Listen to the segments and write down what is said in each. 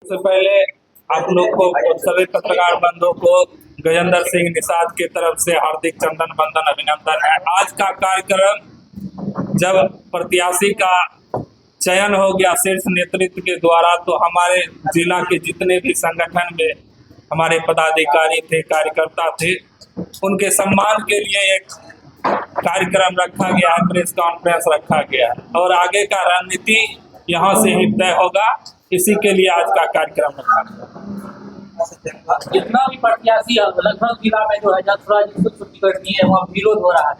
सबसे पहले आप लोग को सभी पत्रकार बंधुओं को गजेंद्र सिंह निषाद की तरफ से हार्दिक चंदन वंदन अभिनंदन है। आज का कार्यक्रम जब प्रत्याशी का चयन हो गया शीर्ष नेतृत्व के द्वारा, तो हमारे जिला के जितने भी संगठन में हमारे पदाधिकारी थे, कार्यकर्ता थे, उनके सम्मान के लिए एक कार्यक्रम रखा गया है, प्रेस कॉन्फ्रेंस रखा गया है और आगे का रणनीति यहाँ से ही तय होगा। इसी के लिए आज का कार्यक्रम रखा गया। जितना भी प्रत्याशी लगभग जिला में जो है छुट्टी करनी है, वहाँ विरोध हो रहा है।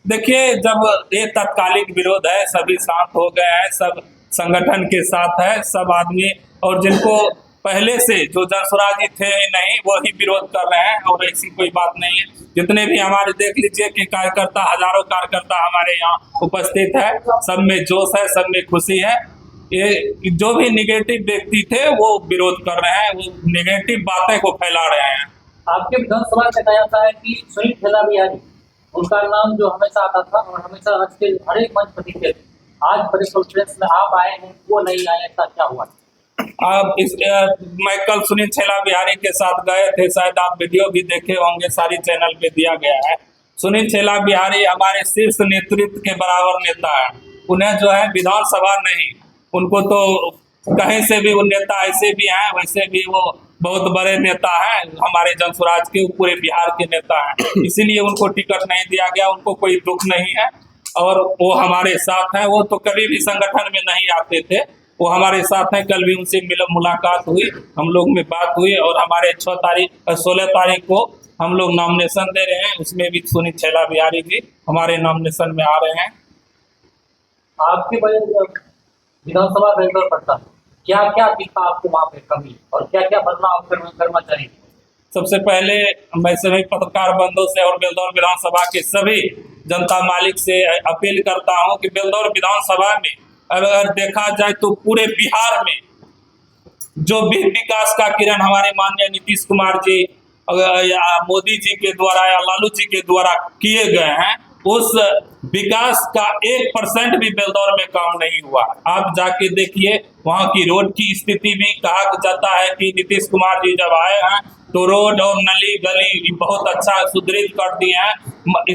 देखिए, जब ये तात्कालिक विरोध है, सभी शांत हो गए हैं, सब संगठन के साथ है, सब आदमी, और जिनको पहले से जो जनसुराजी थे नहीं, वही विरोध कर रहे हैं और ऐसी कोई बात नहीं है। जितने भी हमारे देख लीजिए कि कार्यकर्ता, हजारों कार्यकर्ता हमारे यहाँ उपस्थित है, सब में जोश है, सब में खुशी है। ये जो भी निगेटिव व्यक्ति थे वो विरोध कर रहे हैं, वो निगेटिव बातें को फैला रहे हैं। आपके विधानसभा में कहा जाता है कि सुनील ठेला बिहारी, उनका नाम जो हमेशा आता था और हमेशा आज के हर एक मंच पर दिखते थे, आज प्रेस कॉन्फ्रेंस में आप आए हैं, वो नहीं आए, ऐसा क्या हुआ? अब मैं कल सुनील ठेला बिहारी के साथ गए थे, शायद आप वीडियो भी देखे होंगे, सारी चैनल पे दिया गया है। सुनील ठेला बिहारी हमारे शीर्ष नेतृत्व के बराबर नेता है। उन्हें जो है विधानसभा नहीं, उनको तो कहीं से भी वो नेता ऐसे भी हैं, वैसे भी वो बहुत बड़े नेता हैं, हमारे जनसुराज के, पूरे बिहार के नेता हैं, इसीलिए उनको टिकट नहीं दिया गया। उनको कोई दुख नहीं है और वो हमारे साथ हैं। वो तो कभी भी संगठन में नहीं आते थे, वो हमारे साथ हैं। कल भी उनसे मुलाकात हुई, हम लोग में बात हुई और हमारे 16 तारीख को हम लोग नॉमिनेशन दे रहे हैं, उसमें भी सुनील ठेला बिहारी जी हमारे नॉमिनेशन में आ रहे हैं। आपके विधानसभा बेलदौर पड़ता है, क्या क्या दिखा आपको वहाँ पे कमी और क्या क्या बदलाव करना चाहिए? सबसे पहले मैं सभी पत्रकार बंधुओं से और बेलदौर विधानसभा के सभी जनता मालिक से अपील करता हूँ कि बेलदौर विधानसभा में अगर देखा जाए तो पूरे बिहार में जो भी विकास का किरण हमारे माननीय नीतीश कुमार जी या मोदी जी के द्वारा या लालू जी के द्वारा किए गए हैं, उस विकास का 1% भी बेलदौर में काम नहीं हुआ। आप जाके देखिए, वहाँ की रोड की स्थिति भी कहा जाता है कि नीतीश कुमार जी जब आए हैं तो रोड और नली गली बहुत अच्छा सुदृढ़ कर दिए हैं,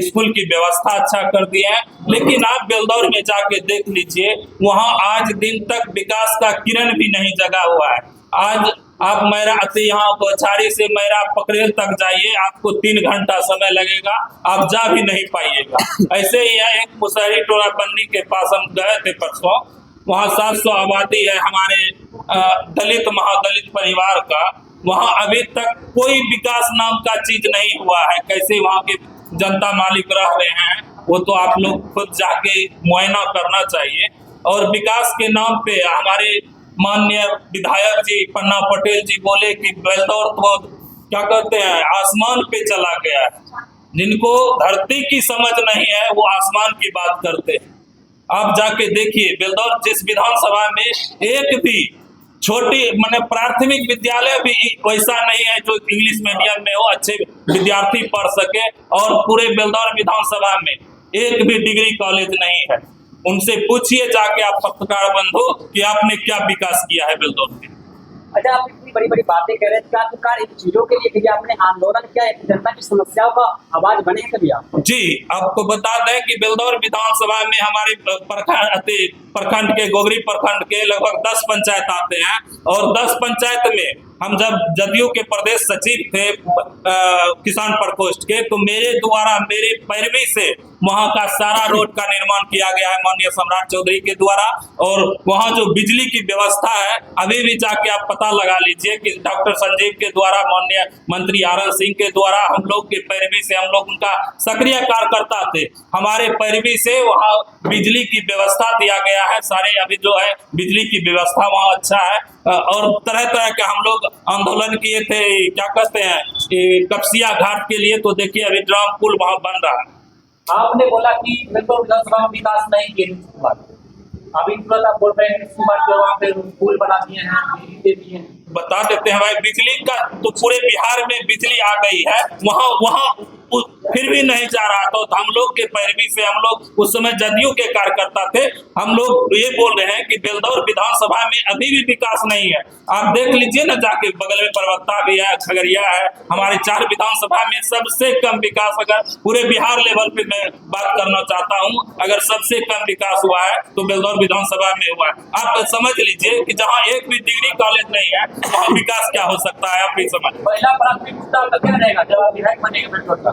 स्कूल की व्यवस्था अच्छा कर दिए हैं। लेकिन आप बेलदौर में जाके देख लीजिए, वहाँ आज दिन तक विकास का किरण भी नहीं जगा हुआ है। आज आप मैरा यहाँ बछारी से मैरा पकड़ेल तक जाइए, आपको 3 घंटा समय लगेगा, आप जा भी नहीं पाइएगा। ऐसे ही है, एक मुसहरी टोला बन्नी के पास हम गए थे परसों, वहाँ 700 आबादी है हमारे दलित महादलित परिवार का, वहाँ अभी तक कोई विकास नाम का चीज नहीं हुआ है। कैसे वहाँ के जनता मालिक रह रहे हैं, वो तो आप लोग खुद जाके मुआयना करना चाहिए। और विकास के नाम पे हमारे माननीय विधायक जी पन्ना पटेल जी बोले कि बेलदौर तो क्या कहते हैं, आसमान पे चला गया है। जिनको धरती की समझ नहीं है वो आसमान की बात करते हैं। आप जाके देखिए, बेलदौर जिस विधानसभा में एक भी छोटी माने प्राथमिक विद्यालय भी वैसा नहीं है जो इंग्लिश मीडियम में हो, अच्छे विद्यार्थी पढ़ सके, और पूरे बेलदौर विधानसभा में एक भी डिग्री कॉलेज नहीं है। उनसे पूछिए जाके आप पत्रकार बंधु कि आपने क्या विकास किया है बेलदौर में। अच्छा, आप इतनी बड़ी बड़ी बातें कह रहे हैं, क्या आखिरकार इन चीजों के लिए आपने आंदोलन किया है, जनता की समस्याओं का आवाज बने कभी आप? जी, आपको बता दें कि बेलदौर विधानसभा में हमारे प्रखंड के, गोगरी प्रखंड के लगभग 10 पंचायत आते हैं और 10 पंचायत में हम जब जदयू के प्रदेश सचिव थे किसान प्रकोष्ठ के, तो मेरे द्वारा, मेरे पैरवी से वहाँ का सारा रोड का निर्माण किया गया है माननीय सम्राट चौधरी के द्वारा। और वहाँ जो बिजली की व्यवस्था है, अभी भी जाके आप पता लगा लीजिए कि डॉक्टर संजीव के द्वारा, माननीय मंत्री आरएन सिंह के द्वारा, हम लोग के पैरवी से, हम लोग उनका सक्रिय कार्यकर्ता थे, हमारे पैरवी से वहाँ बिजली की व्यवस्था दिया गया है। सारे अभी जो है बिजली की व्यवस्था वहाँ अच्छा है। और तरह तरह के हम लोग आंदोलन किए थे, क्या कहते हैं, कपसिया घाट के लिए, तो देखिए अभी ड्राम पुल वहाँ बन रहा है। आपने बोला कि बेलदौर विधानसभा में विकास नहीं किया, अभी तुरंत आप बोल रहे हैं कि वहाँ पे पुल बना दिए हैं, बिजली दिए हैं। बता देते हैं भाई, बिजली का तो पूरे बिहार में बिजली आ गई है। वहाँ फिर भी नहीं जा रहा तो हम लोग के पैरवी से, हम लोग उस समय जदयू के कार्यकर्ता थे, हम लोग ये बोल रहे हैं कि बेलदौर विधानसभा में अभी भी विकास नहीं है। आप देख लीजिए ना, जाके बगल में परबत्ता भी है, खगड़िया है, हमारे 4 विधानसभा में सबसे कम विकास, अगर पूरे बिहार लेवल पे मैं बात करना चाहता हूँ, अगर सबसे कम विकास हुआ है तो बेलदौर विधानसभा में हुआ है। आप समझ लीजिए कि जहाँ एक भी डिग्री कॉलेज नहीं है वहाँ विकास क्या हो सकता है, आप भी समझ। पहला प्राथमिकता आपका क्या रहेगा जब आप विधायक बनेंगे बेलदौर का?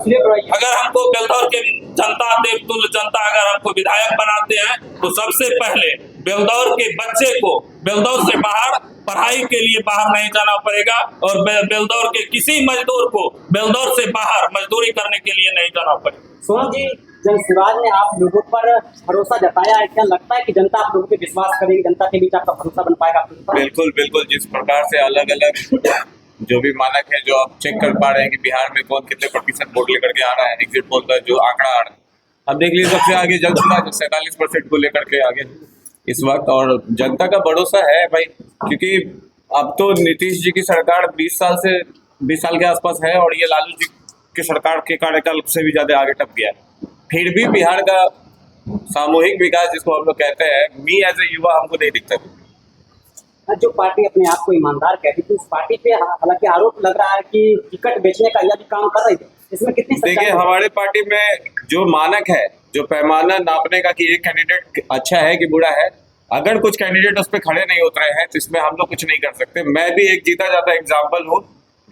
अगर हमको बेलदौर के जनता, देवतुल्य जनता अगर हमको विधायक बनाते हैं तो सबसे पहले बेलदौर के बच्चे को बेलदौर से बाहर पढ़ाई के लिए बाहर नहीं जाना पड़ेगा, और बेलदौर के किसी मजदूर को बेलदौर से बाहर मजदूरी करने के लिए नहीं जाना पड़ेगा। सोनू जी, जन शिवराज ने आप लोगों पर भरोसा जताया है, क्या लगता है कि जनता आप लोगों पे विश्वास करेगी, जनता के बीच आपका भरोसा बन पाएगा? बिल्कुल बिल्कुल, जिस प्रकार से अलग अलग जो भी मानक है जो आप चेक कर पा रहे हैं कि बिहार में कौन कितने प्रतिशत वोट लेकर के आ रहा है, एग्जिट पोल का जो आंकड़ा आ रहा है, अब देख लीजिए सबसे आगे जन शिवराज 47% को लेकर के आगे इस वक्त, और जनता का भरोसा है भाई, क्योंकि अब तो नीतीश जी की सरकार 20 साल के आसपास है, और ये लालू जी की सरकार के कार्यकाल से भी ज्यादा आगे टप गया है। फिर भी बिहार का सामूहिक विकास जिसको हम लोग कहते हैं, मी एज ए युवा हमको नहीं दिखता। जो पार्टी अपने आप को ईमानदार कहती थी, उस पार्टी पे हालांकि आरोप लग रहा है कि टिकट बेचने का यह भी काम कर रही थी, इसमें कितनी सच्चाई है? देखिए, हमारे पार्टी में जो मानक है, जो पैमाना नापने का कि एक कैंडिडेट अच्छा है कि बुरा है, अगर कुछ कैंडिडेट उस पर खड़े नहीं उतरे हैं तो इसमें हम लोग कुछ नहीं कर सकते। मैं भी एक जीता जाता एग्जाम्पल हूँ।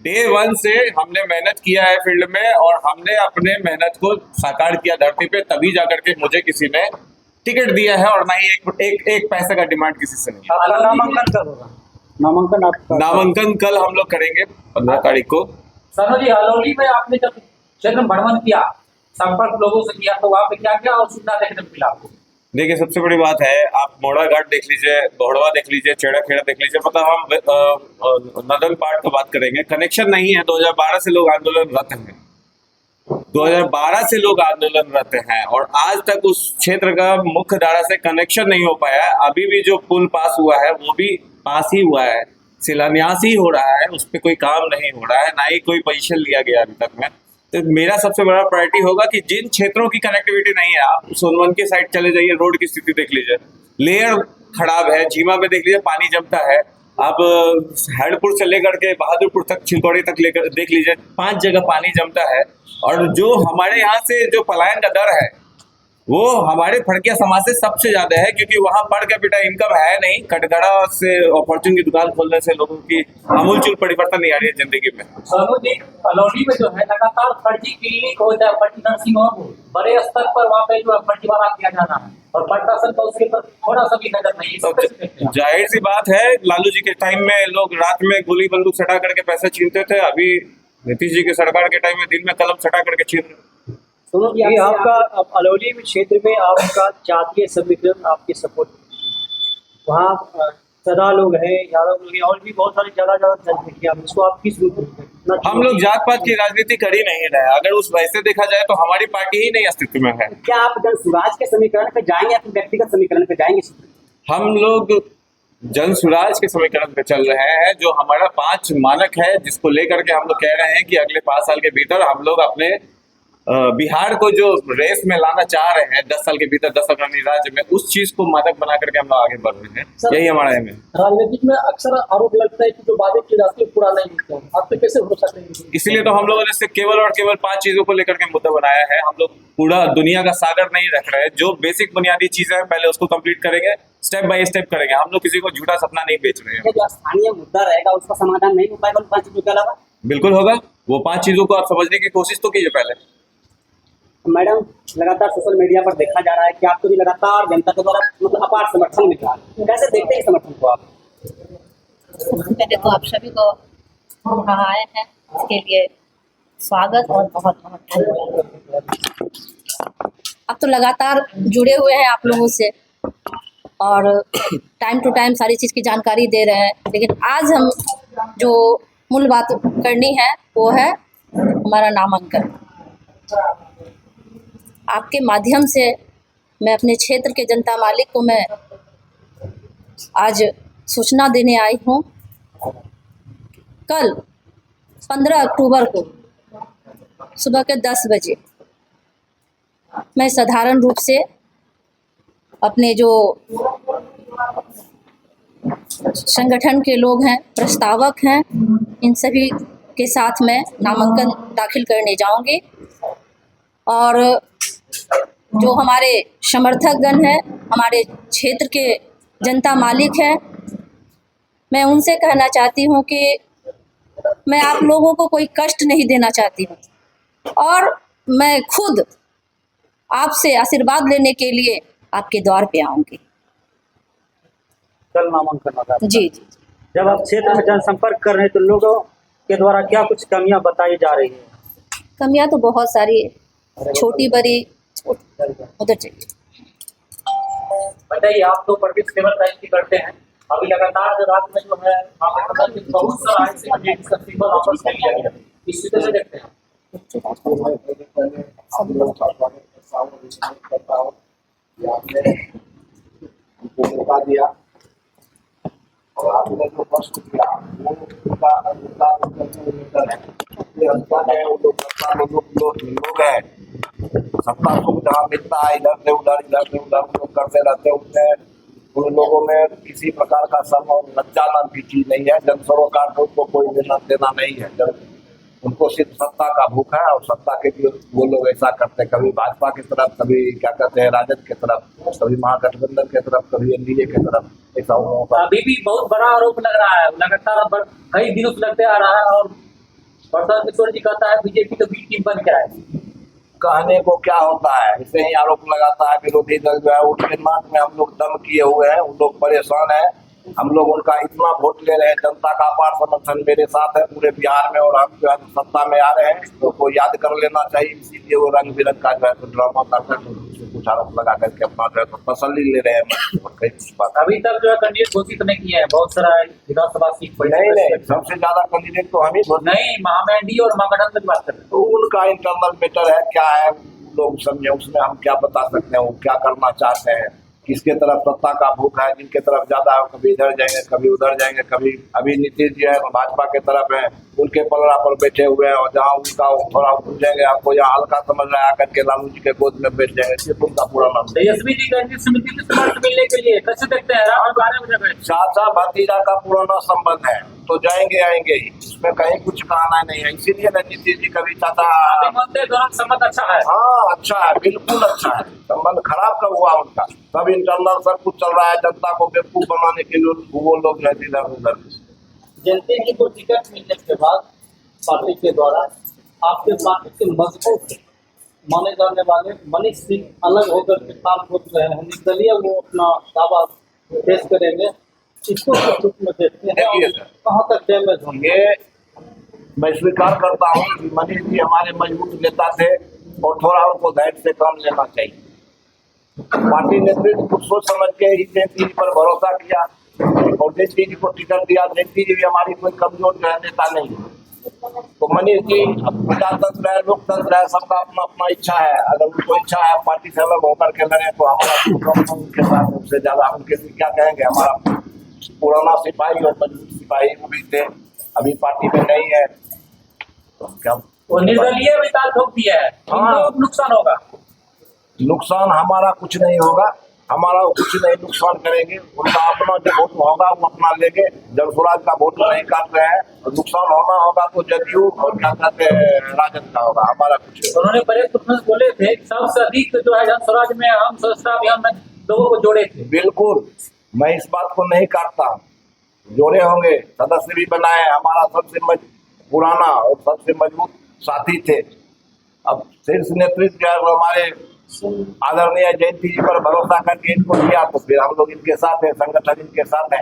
डे 1 से हमने मेहनत किया है फील्ड में, और हमने अपने मेहनत को साकार किया धरती पे, तभी जाकर के मुझे किसी ने टिकट दिया है, और ना ही एक पैसे का डिमांड किसी से नहीं। आपका नामांकन कब होगा? नामांकन कल हम लोग करेंगे 15 तारीख को। सनू जी, हलौली में आपने जब क्षेत्र में भ्रमण किया, संपर्क लोगों से किया, तो वहाँ पे क्या क्या सुविधा देखने को मिला आपको? देखिए, सबसे बड़ी बात है, आप मोड़ा घाट देख लीजिए, बोहड़वा देख लीजिए, चेड़ा खेड़ा देख लीजिए, मतलब हम नदन पार्ट का बात करेंगे, कनेक्शन नहीं है। 2012 से लोग आंदोलनरत हैं, 2012 से लोग आंदोलनरत हैं, और आज तक उस क्षेत्र का मुख्य धारा से कनेक्शन नहीं हो पाया है। अभी भी जो पुल पास हुआ है वो भी पास ही हुआ है, शिलान्यास ही हो रहा है, उस पर कोई काम नहीं हो रहा है, ना ही कोई पोजीशन लिया गया अभी तक में। तो मेरा सबसे बड़ा प्रायोरिटी होगा कि जिन क्षेत्रों की कनेक्टिविटी नहीं है, आप सोनवन के साइड चले जाइए, रोड की स्थिति देख लीजिए, लेयर खराब है, झीमा में देख लीजिए पानी जमता है, आप हैदपुर से लेकर के बहादुरपुर तक, छिंदौड़ी तक लेकर देख लीजिए, 5 जगह पानी जमता है। और जो हमारे यहाँ से जो पलायन का दर है वो हमारे फड़किया समाज से सबसे ज्यादा है, क्योंकि वहाँ पर कैपिटा इनकम है नहीं। कटघड़ा से फॉर्चून की दुकान खोलने से लोगों की आमूलचूल परिवर्तन नहीं आ रही है जिंदगी में। सनू जी, हलौली में जो है लगातार फर्जी क्लिनिक हो चाहे फर्जी नर्सिंग होम, बड़े स्तर पर वहाँ पे जो है फर्जीवाड़ा किया जा रहा है, और प्रशासन का उसके ऊपर थोड़ा सा भी नजर नहीं है। जाहिर सी बात है, लालू जी के टाइम में लोग रात में गोली बंदूक सटा करके पैसे छीनते थे, अभी नीतीश जी की सरकार के टाइम में दिन में कलम सटा करके छीन रहे। सुनो जी, आपका अलौली क्षेत्र में आपका जातीय समीकरण, आपके सपोर्ट, वहाँ सदा लोग हैं, यादव लोग हैं, और भी बहुत सारे ज्यादा जनसंख्या, इसको आप किस रूप में? हम लोग जात पात की राजनीति कर ही नहीं रहे। अगर उस वैसे देखा जाए तो हमारी पार्टी ही नहीं अस्तित्व में है। क्या आप जन स्वराज के समीकरण पे जाएंगे या फिर व्यक्तिगत समीकरण पे जाएंगे? हम लोग जन स्वराज के समीकरण पे चल रहे हैं, जो हमारा 5 मानक है, जिसको लेकर के हम लोग कह रहे हैं कि अगले 5 साल के भीतर हम लोग अपने बिहार को जो रेस में लाना चाह रहे हैं, 10 साल के भीतर 10 अग्रणी राज्य में, उस चीज को मानक बना करके हम लोग आगे बढ़ रहे हैं। यही हमारा एम है। राजनीतिक में अक्सर आरोप लगता है कि जो वादे किए जाते हैं पूरा नहीं होते हैं, आप पे कैसे भरोसा करेंगे? इसीलिए तो हम लोगों ने सिर्फ केवल और केवल 5 चीजों को लेकर के मुद्दा बनाया है। हम लोग पूरा दुनिया का सागर नहीं रख रहे हैं, जो बेसिक बुनियादी चीजें हैं पहले उसको कंप्लीट करेंगे, स्टेप बाय स्टेप करेंगे। हम लोग किसी को झूठा सपना नहीं बेच रहे हैं। जो स्थानीय मुद्दा रहेगा उसका समाधान नहीं हो पाएगा 5 चीजों के अलावा? बिल्कुल होगा। वो 5 चीजों को आप समझने की कोशिश तो कीजिए पहले। मैडम, लगातार सोशल मीडिया पर देखा जा रहा है कि आपको भी लगातार जनता के द्वारा मतलब अपार समर्थन मिल रहा है, कैसे देखते हैं समर्थन को आप? पहले तो आप सभी को यहाँ आए हैं इसके लिए स्वागत और बहुत बहुत धन्यवाद। आप तो लगातार जुड़े हुए हैं आप लोगों से, और टाइम टू टाइम सारी चीज़ की जानकारी दे रहे हैं, लेकिन आज हम जो मूल बात करनी है वो है हमारा नामांकन। आपके माध्यम से मैं अपने क्षेत्र के जनता मालिक को मैं आज सूचना देने आई हूँ। कल 15 अक्टूबर को सुबह के 10 बजे मैं साधारण रूप से अपने जो संगठन के लोग हैं, प्रस्तावक हैं, इन सभी के साथ मैं नामांकन दाखिल करने जाऊंगी। और जो हमारे समर्थकगण हैं, हमारे क्षेत्र के जनता मालिक हैं, मैं उनसे कहना चाहती हूं कि मैं आप लोगों को कोई कष्ट नहीं देना चाहती हूं और मैं खुद आपसे आशीर्वाद लेने के लिए आपके द्वार पे आऊंगी। कल नामांकन होगा। जी जी। जब आप क्षेत्र में जनसंपर्क कर रहे हैं तो लोगों के द्वारा क्या कुछ कमियां बताई जा रही है? कमियां तो बहुत सारी है, छोटी बड़ी। उधर चलिए। बताइए, आप तो प्रदीप सेवा टाइम की करते हैं, अभी लगातार जो रात में जो है बहुत सारा ऐसे कैंडिडेट का सिंबल वापस ले लिया गया, इस स्थिति से देखते हैं। मौका दिया और आपने जो प्रश्न किया वो उनका है, वो लोग हैं सत्ता को जहाँ मिलता है इधर से उधर लोग करते रहते हैं। उन लोगों में किसी प्रकार का शर्म और लज्जा नाम की चीज नहीं है। जन सरोकार को उनको कोई लेना देना नहीं है। उनको सिर्फ सत्ता का भूख है और सत्ता के लिए वो लोग ऐसा करते हैं, कभी भाजपा की तरफ, कभी क्या कहते हैं राजद की तरफ, कभी महागठबंधन की तरफ, कभी एनडीए की तरफ। ऐसा अभी भी बहुत बड़ा आरोप लग रहा है, लगातार कई दिनों से लगते आ रहा है और प्रशांत किशोर जी कहता है बीजेपी तो बी टीम बन गया है। कहने को क्या होता है, ऐसे ही आरोप लगाता है विरोधी दल जो है। उनके नाक में हम लोग दम किए हुए हैं, उन लोग परेशान है। हम लोग उनका इतना वोट ले रहे हैं, जनता का अपार समर्थन मेरे साथ है पूरे बिहार में और हम जो है सत्ता में आ रहे हैं तो को याद कर लेना चाहिए। इसीलिए वो रंग बिरंग का जो है तो ड्रामा करके कुछ आरोप लगा करके अपना जो है तो तसल्ली ले रहे हैं। अभी तक जो है कैंडिडेट घोषित नहीं किए हैं, बहुत सारा विधानसभा सीट पर नहीं, सबसे ज्यादा कैंडिडेट तो हम ही नहीं, महामंडी और महागठबंधन की बात कर रहे हैं। तो उनका इंटरनल मैटर है, क्या है लोग समझे, उसमें हम क्या बता सकते हैं वो क्या करना चाहते हैं। किसके तरफ सत्ता का भूख है, जिनके तरफ ज्यादा है कभी इधर जाएंगे कभी उधर जाएंगे। कभी अभी नीतीश जी है भाजपा के तरफ है, उनके पलड़ा पर बैठे हुए हैं और जहाँ उनका थोड़ा उठ जाएंगे आपको यहाँ हल्का समझ रहा है आकर के लालू जी के गोद में बैठ जाएंगे। सिर्फ उनका पूरा नाम तेजस्वी जी का समिति मिलने के लिए कैसे देखते हैं? राहुल 12 बजे चाचा भतीजा का पुराना संबंध है तो जाएंगे आएंगे ही, इसमें कहीं कुछ कहना नहीं है। इसीलिए ना नीतीश जी कभी चाचा संबंध अच्छा है। हाँ अच्छा है, बिल्कुल अच्छा है। संबंध खराब कब हुआ उनका? सब इंटरनल सब कुछ चल रहा है, जनता को बेवकूफ बनाने के लिए वो लोग जो है इधर उधर। जनता जी को टिकट मिलने के बाद पार्टी के द्वारा आपके पार्टी के मजबूत माने जाने वाले मनीष सिंह अलग होकर के काम को जो है निर्दलीय वो अपना दावा पेश करेंगे, इसको रूप में देखते हैं कहाँ तक डैमेज होंगे। मैं स्वीकार करता हूँ कि मनीष जी हमारे मजबूत नेता थे और थोड़ा उनको धैर्य से काम लेना चाहिए। पार्टी नेतृत्व कुछ सोच समझ के ही जयंती जी पर भरोसा किया और जयंती जी को टिकट दिया। जयंती जी भी हमारी कोई कमजोर जो है नेता नहीं है। तो मनीष जी प्रजातंत्र है, लोकतंत्र है, सबका अपना अपना इच्छा है। अगर उनको इच्छा है पार्टी से अलग होकर के लड़े तो हमारा उनके साथ उससे ज्यादा उनके क्या कहेंगे। हमारा पुराना सिपाही और मजबूत सिपाही वो भी थे, अभी पार्टी में नहीं है तो क्या वो निर्दलीय विकास ठोक दिया है। हाँ। नुकसान होगा? नुकसान हमारा कुछ नहीं होगा, हमारा कुछ नहीं नुकसान करेंगे। उनका अपना जो वोट होगा वो अपना लेंगे। जब स्वराज का वोट नहीं काट रहे हैं तो नुकसान होना होगा तो जदयू और क्या कहते हैं राजद का होगा, हमारा कुछ। उन्होंने परेश बोले थे सबसे अधिक जो है जन स्वराज में हम स्वच्छता अभियान में लोगों को जोड़े थे। बिल्कुल, मैं इस बात को नहीं काटता, जोड़े होंगे, सदस्य भी बनाए। हमारा सबसे पुराना और सबसे मजबूत साथी थे। अब शीर्ष नेतृत्व जो है वो हमारे आदरणीय जयंती जी पर भरोसा करके इनको दिया तो फिर हम लोग इनके साथ हैं, संगठन इनके साथ है।